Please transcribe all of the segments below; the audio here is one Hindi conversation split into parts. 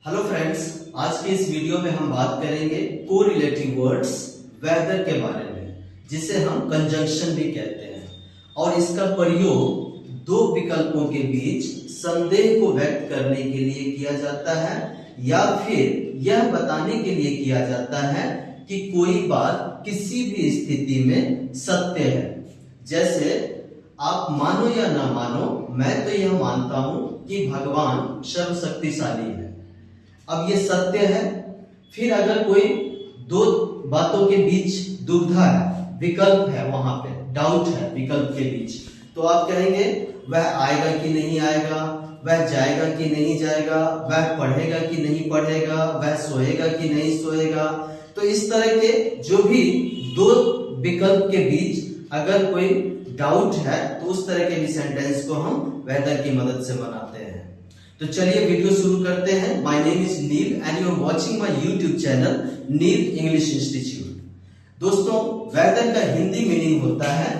हेलो फ्रेंड्स, आज के इस वीडियो में हम बात करेंगे कोरिलेटिव वर्ड्स वेदर के बारे में, जिसे हम कंजंक्शन भी कहते हैं। और इसका प्रयोग दो विकल्पों के बीच संदेह को व्यक्त करने के लिए किया जाता है या फिर यह बताने के लिए किया जाता है कि कोई बात किसी भी स्थिति में सत्य है। जैसे आप मानो या ना मानो, मैं तो यह मानता हूं कि भगवान सर्वशक्तिशाली है। अब ये सत्य है। फिर अगर कोई दो बातों के बीच दुविधा है, विकल्प है, वहां पे डाउट है विकल्प के बीच, तो आप कहेंगे वह आएगा कि नहीं आएगा, वह जाएगा कि नहीं जाएगा, वह पढ़ेगा कि नहीं पढ़ेगा, वह सोएगा कि नहीं सोएगा। तो इस तरह के जो भी दो विकल्प के बीच अगर कोई डाउट है तो उस तरह के भी सेंटेंस को हम वेदर की मदद से बनाते हैं। तो चलिए वीडियो शुरू करते हैं। My name is Neel and you are watching my YouTube channel Neel English Institute. दोस्तों, वेदर का हिंदी मीनिंग होता है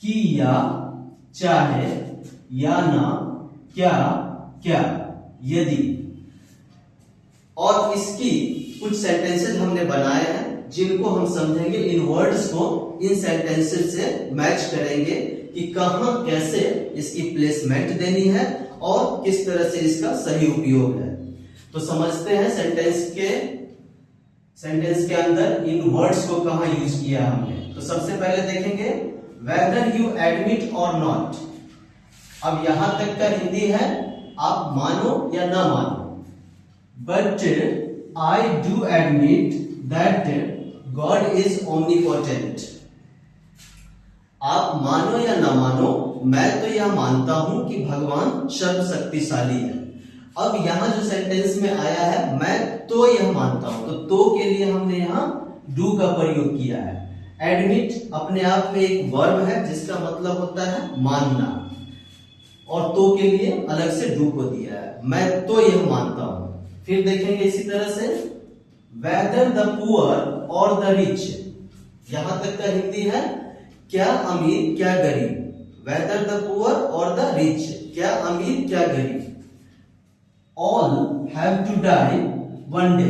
कि या, चाहे, या ना, क्या, क्या, यदि। और इसकी कुछ सेंटेंसेस हमने बनाए हैं जिनको हम समझेंगे। इन वर्ड्स को इन सेंटेंसेस से मैच करेंगे कि कहां कैसे इसकी प्लेसमेंट देनी है और किस तरह से इसका सही उपयोग है। तो समझते हैं सेंटेंस के अंदर इन वर्ड्स को कहां यूज किया हमने। तो सबसे पहले देखेंगे वेदर यू एडमिट और नॉट। अब यहां तक का हिंदी है, आप मानो या ना मानो। But I do admit that God is omnipotent. आप मानो या ना मानो, मैं तो यह मानता हूं कि भगवान सर्वशक्तिशाली है। अब यहां जो सेंटेंस में आया है मैं तो यह मानता हूं, तो के लिए हमने यहां डू का प्रयोग किया है। एडमिट अपने आप में एक वर्ब है जिसका मतलब होता है मानना, और तो के लिए अलग से डू को दिया है। मैं तो यह मानता हूं। फिर देखेंगे इसी तरह से वेदर द पुअर और द रिच। यहां तक का हिंदी है क्या अमीर क्या गरीब। वेदर द पुअर और द रिच, क्या अमीर क्या गरीब। All have to die one day.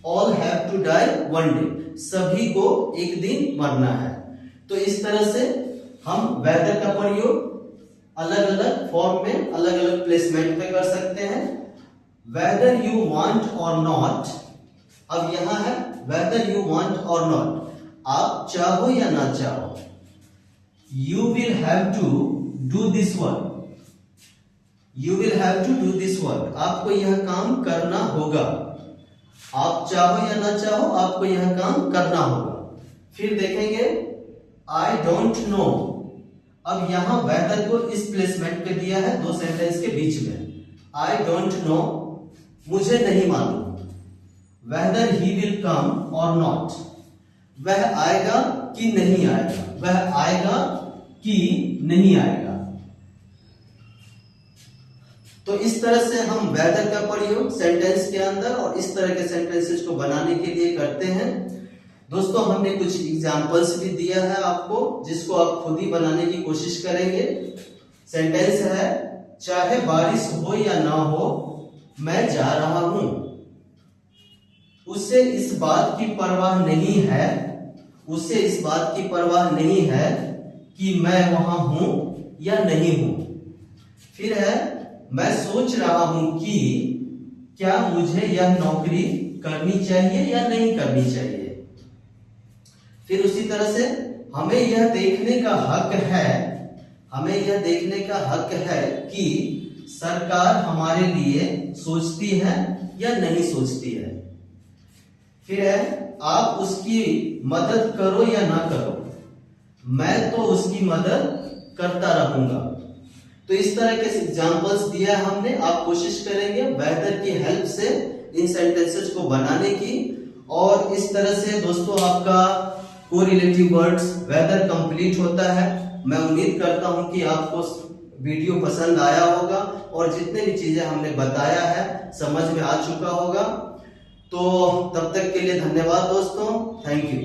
All have to die one day, सभी को एक दिन मरना है। तो इस तरह से हम वेदर का प्रयोग अलग अलग फॉर्म में अलग अलग प्लेसमेंट पे कर सकते हैं। वेदर यू वांट और नॉट। अब यहां है वेदर यू वांट और नॉट, आप चाहो या ना चाहो। You will have to do this work. You will have to do this work. आपको यह काम करना होगा। आप चाहो या ना चाहो, आपको यह काम करना होगा। फिर देखेंगे I don't know। अब यहां वेदर को इस प्लेसमेंट पे दिया है दो सेंटेंस के बीच में। I don't know, मुझे नहीं मालूम। Whether he will come or not, वह आएगा कि नहीं आएगा, वह आएगा कि नहीं आएगा। तो इस तरह से हम वेदर का प्रयोग सेंटेंस के अंदर और इस तरह के सेंटेंसेस को बनाने के लिए करते हैं। दोस्तों, हमने कुछ एग्जांपल्स भी दिया है आपको, जिसको आप खुद ही बनाने की कोशिश करेंगे। सेंटेंस है चाहे बारिश हो या ना हो, मैं जा रहा हूं। उसे इस बात की परवाह नहीं है, उसे इस बात की परवाह नहीं है कि मैं वहां हूं या नहीं हूं। फिर है मैं सोच रहा हूं कि क्या मुझे यह नौकरी करनी चाहिए या नहीं करनी चाहिए। फिर उसी तरह से हमें यह देखने का हक है, हमें यह देखने का हक है कि सरकार हमारे लिए सोचती है या नहीं सोचती है। फिर है आप उसकी मदद करो या ना करो, मैं तो उसकी मदद करता रहूंगा। तो इस तरह के एग्जांपल्स दिया हमने। आप कोशिश करेंगे वेदर की हेल्प से इन सेंटेंसेस को बनाने की। और इस तरह से दोस्तों आपका कोरिलेटिव वर्ड्स वेदर कंप्लीट होता है। मैं उम्मीद करता हूं कि आपको वीडियो पसंद आया होगा और जितने भी चीजें हमने बताया है समझ में आ चुका होगा। तो तब तक के लिए धन्यवाद दोस्तों, थैंक यू।